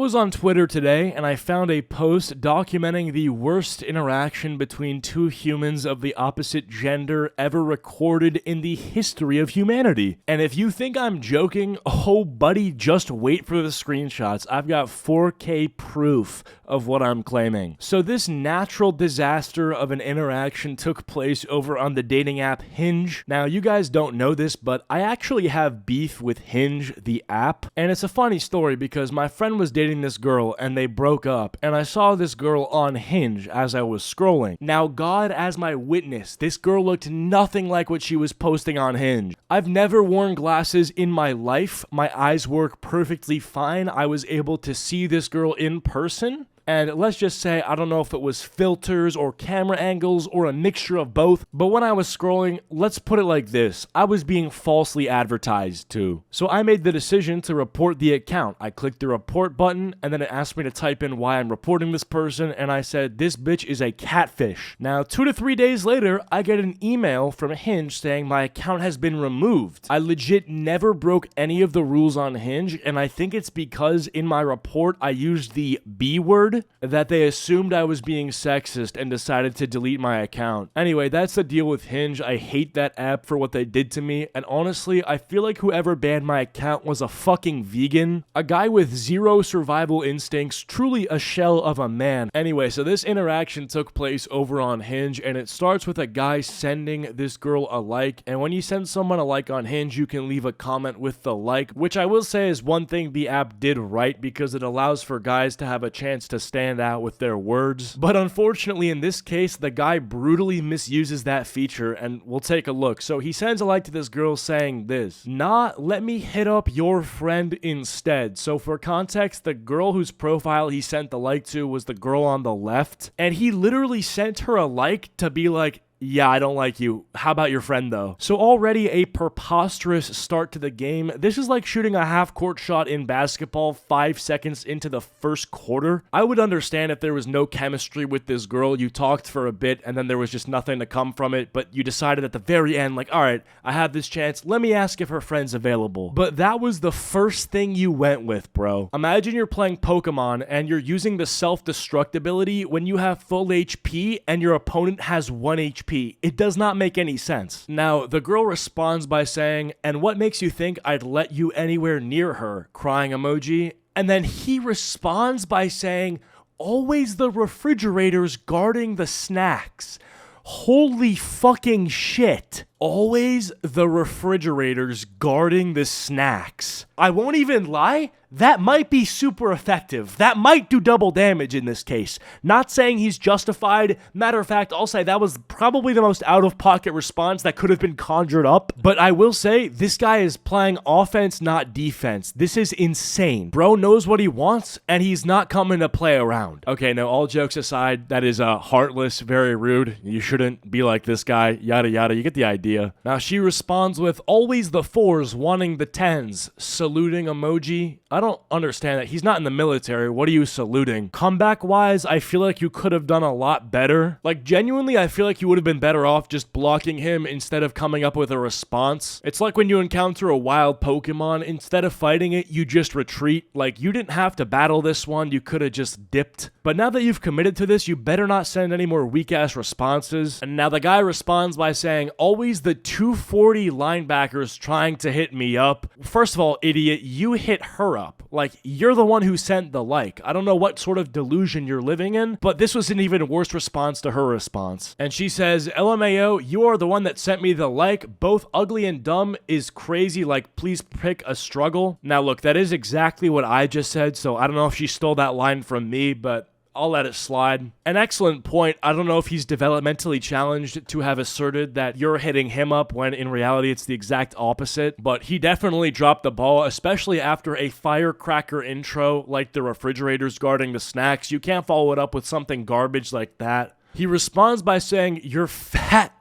was on Twitter today and I found a post documenting the worst interaction between two humans of the opposite gender ever recorded in the history of humanity. And if you think I'm joking, oh buddy, just wait for the screenshots. I've got 4K proof of what I'm claiming. So this natural disaster of an interaction took place over on the dating app Hinge. Now, you guys don't know this, but I actually have beef with Hinge, the app. And it's a funny story because my friend was dating this girl and they broke up. And I saw this girl on Hinge as I was scrolling. Now, God as my witness, this girl looked nothing like what she was posting on Hinge. I've never worn glasses in my life. My eyes work perfectly fine. I was able to see this girl in person. And let's just say, I don't know if it was filters or camera angles or a mixture of both, but when I was scrolling, let's put it like this, I was being falsely advertised to. So I made the decision to report the account. I clicked the report button, and then it asked me to type in why I'm reporting this person, and I said, this bitch is a catfish. Now, 2 to 3 days later, I get an email from Hinge saying my account has been removed. I legit never broke any of the rules on Hinge, and I think it's because in my report, I used the B word, that they assumed I was being sexist and decided to delete my account. Anyway, that's the deal with Hinge. I hate that app for what they did to me, and honestly, I feel like whoever banned my account was a fucking vegan, a guy with zero survival instincts, truly a shell of a man. Anyway, so this interaction took place over on Hinge, and it starts with a guy sending this girl a like, and when you send someone a like on Hinge, you can leave a comment with the like, which I will say is one thing the app did right because it allows for guys to have a chance to stand out with their words. But unfortunately, in this case, the guy brutally misuses that feature, and we'll take a look. So he sends a like to this girl saying this, "Nah, let me hit up your friend instead." So for context, the girl whose profile he sent the like to was the girl on the left, and he literally sent her a like to be like, yeah, I don't like you. How about your friend, though? So already a preposterous start to the game. This is like shooting a half-court shot in basketball 5 seconds into the first quarter. I would understand if there was no chemistry with this girl. You talked for a bit, and then there was just nothing to come from it, but you decided at the very end, like, all right, I have this chance. Let me ask if her friend's available. But that was the first thing you went with, bro. Imagine you're playing Pokemon, and you're using the self-destruct ability when you have full HP, and your opponent has 1 HP. It does not make any sense. Now, the girl responds by saying, "And what makes you think I'd let you anywhere near her?" Crying emoji. And then he responds by saying, "Always the refrigerator's guarding the snacks." Holy fucking shit. Always the refrigerators guarding the snacks. I won't even lie, that might be super effective. That might do double damage in this case. Not saying he's justified. Matter of fact, I'll say that was probably the most out-of-pocket response that could have been conjured up. But I will say, this guy is playing offense, not defense. This is insane. Bro knows what he wants, and he's not coming to play around. Okay, no, all jokes aside, that is heartless, very rude. You shouldn't be like this guy, yada yada. You get the idea. Now she responds with, "Always the 4s wanting the 10s, saluting emoji." I don't understand that. He's not in the military. What are you saluting? Comeback-wise, I feel like you could have done a lot better. Like, genuinely, I feel like you would have been better off just blocking him instead of coming up with a response. It's like when you encounter a wild Pokemon, instead of fighting it, you just retreat. Like, you didn't have to battle this one. You could have just dipped. But now that you've committed to this, you better not send any more weak-ass responses. And now the guy responds by saying, "Always the 240 linebackers trying to hit me up." First of all, idiot, you hit her up. Like, you're the one who sent the like. I don't know what sort of delusion you're living in, but this was an even worse response to her response. And she says, "LMAO, you are the one that sent me the like. Both ugly and dumb is crazy. Like, please pick a struggle." Now, look, that is exactly what I just said, so I don't know if she stole that line from me, but I'll let it slide. An excellent point. I don't know if he's developmentally challenged to have asserted that you're hitting him up when in reality it's the exact opposite, but he definitely dropped the ball, especially after a firecracker intro like the refrigerators guarding the snacks. You can't follow it up with something garbage like that. He responds by saying, "You're fat."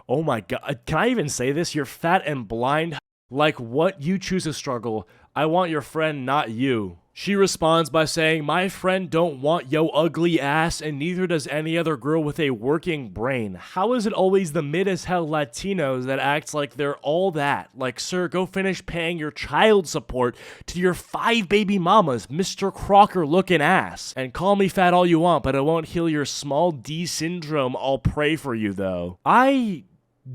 Oh my god. Can I even say this? "You're fat and blind." Like, what? You choose a struggle. I want your friend, not you. She responds by saying, my friend don't want yo ugly ass, and neither does any other girl with a working brain. How is it always the mid-as-hell Latinos that acts like they're all that? Like, sir, go finish paying your child support to your 5 baby mamas, Mr. Crocker-looking ass. And call me fat all you want, but it won't heal your small D syndrome. I'll pray for you, though. I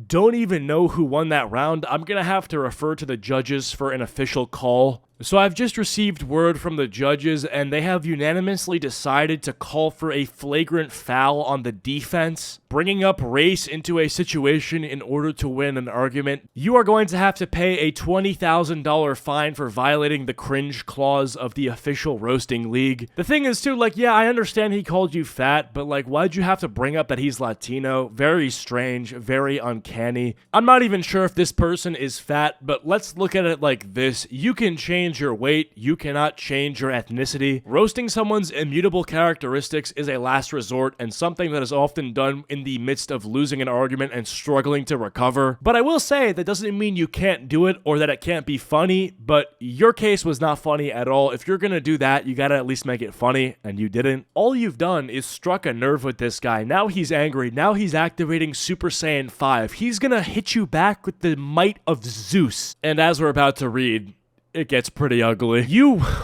don't even know who won that round. I'm gonna have to refer to the judges for an official call. So I've just received word from the judges, and they have unanimously decided to call for a flagrant foul on the defense. Bringing up race into a situation in order to win an argument, you are going to have to pay a $20,000 fine for violating the cringe clause of the official roasting league. The thing is too, like, yeah, I understand he called you fat, but like, why'd you have to bring up that he's Latino? Very strange, very uncanny. I'm not even sure if this person is fat, but let's look at it like this. You can change your weight, you cannot change your ethnicity. Roasting someone's immutable characteristics is a last resort and something that is often done in the midst of losing an argument and struggling to recover. But I will say that doesn't mean you can't do it or that it can't be funny, but your case was not funny at all. If you're gonna do that, you gotta at least make it funny, and you didn't. All you've done is struck a nerve with this guy. Now he's angry. Now he's activating Super Saiyan 5. He's gonna hit you back with the might of Zeus. And as we're about to read, it gets pretty ugly.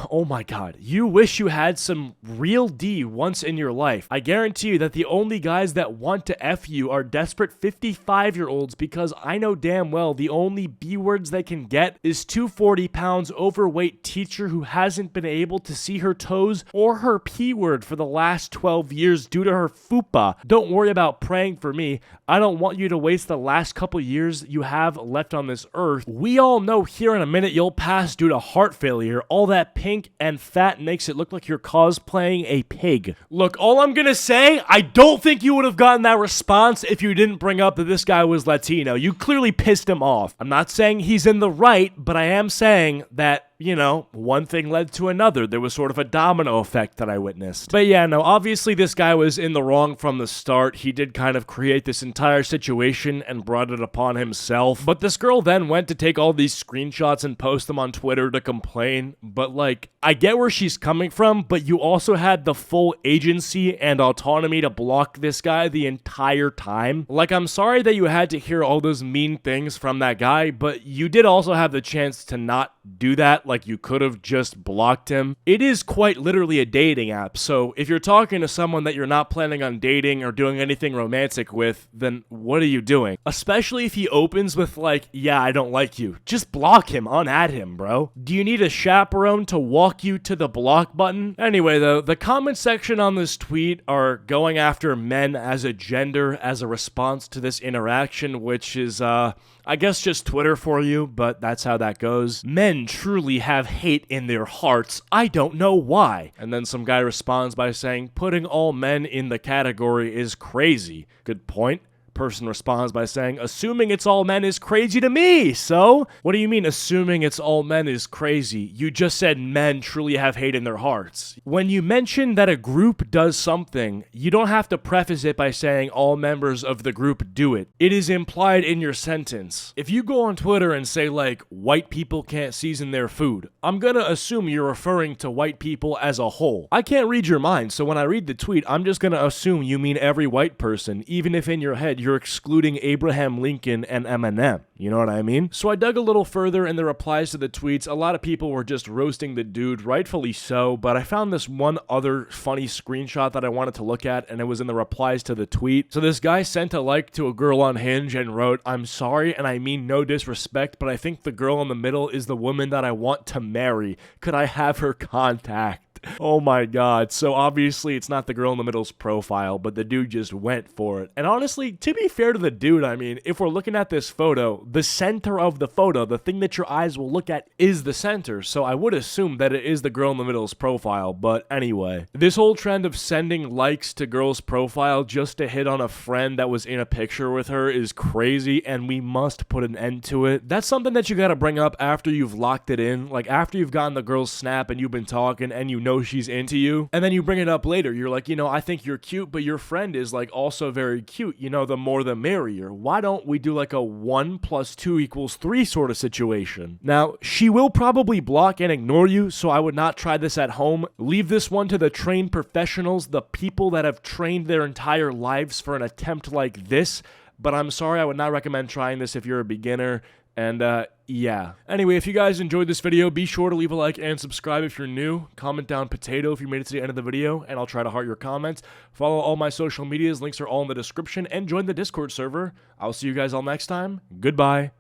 Oh my god, you wish you had some real D once in your life. I guarantee you that the only guys that want to F you are desperate 55-year-olds, because I know damn well the only B words they can get is 240 pounds overweight teacher who hasn't been able to see her toes or her P word for the last 12 years due to her fupa. Don't worry about praying for me. I don't want you to waste the last couple years you have left on this earth. We all know here in a minute you'll pass due to heart failure. All that pink and fat makes it look like you're cosplaying a pig. Look, all I'm gonna say, I don't think you would have gotten that response if you didn't bring up that this guy was Latino. You clearly pissed him off. I'm not saying he's in the right, but I am saying that, you know, one thing led to another. There was sort of a domino effect that I witnessed. But yeah, no, obviously this guy was in the wrong from the start. He did kind of create this entire situation and brought it upon himself. But this girl then went to take all these screenshots and post them on Twitter to complain. But like, I get where she's coming from, but you also had the full agency and autonomy to block this guy the entire time. Like, I'm sorry that you had to hear all those mean things from that guy, but you did also have the chance to not do that. Like, you could have just blocked him. It is quite literally a dating app, so if you're talking to someone that you're not planning on dating or doing anything romantic with, then what are you doing? Especially if he opens with like, yeah, I don't like you. Just block him, unadd him, bro. Do you need a chaperone to walk you to the block button? Anyway, though, the comment section on this tweet are going after men as a gender as a response to this interaction, which is, I guess just Twitter for you, but that's how that goes. Men truly have hate in their hearts. I don't know why. And then some guy responds by saying, putting all men in the category is crazy. Good point. Person responds by saying, assuming it's all men is crazy to me. So, what do you mean assuming it's all men is crazy? You just said men truly have hate in their hearts. When you mention that a group does something, you don't have to preface it by saying all members of the group do it. It is implied in your sentence. If you go on Twitter and say like, white people can't season their food, I'm gonna assume you're referring to white people as a whole. I can't read your mind, so when I read the tweet, I'm just gonna assume you mean every white person, even if in your head you're excluding Abraham Lincoln and Eminem. You know what I mean? So I dug a little further in the replies to the tweets. A lot of people were just roasting the dude, rightfully so, but I found this one other funny screenshot that I wanted to look at, and it was in the replies to the tweet. So this guy sent a like to a girl on Hinge and wrote, I'm sorry, and I mean no disrespect, but I think the girl in the middle is the woman that I want to marry. Could I have her contact? Oh my god. So obviously it's not the girl in the middle's profile, but the dude just went for it. And honestly, to be fair to the dude, I mean, if we're looking at this photo, the center of the photo, the thing that your eyes will look at is the center. So I would assume that it is the girl in the middle's profile. But anyway, this whole trend of sending likes to girls' profile just to hit on a friend that was in a picture with her is crazy, and we must put an end to it. That's something that you gotta bring up after you've locked it in. Like after you've gotten the girl's snap and you've been talking and you know know she's into you, and then you bring it up later. You're like, I think you're cute, but your friend is like also very cute. The more the merrier. Why don't we do like a 1 + 2 = 3 sort of situation? Now, she will probably block and ignore you, so I would not try this at home. Leave this one to the trained professionals, the people that have trained their entire lives for an attempt like this. But I'm sorry, I would not recommend trying this if you're a beginner. And, yeah. Anyway, if you guys enjoyed this video, be sure to leave a like and subscribe if you're new. Comment down potato if you made it to the end of the video, and I'll try to heart your comments. Follow all my social medias. Links are all in the description. And join the Discord server. I'll see you guys all next time. Goodbye.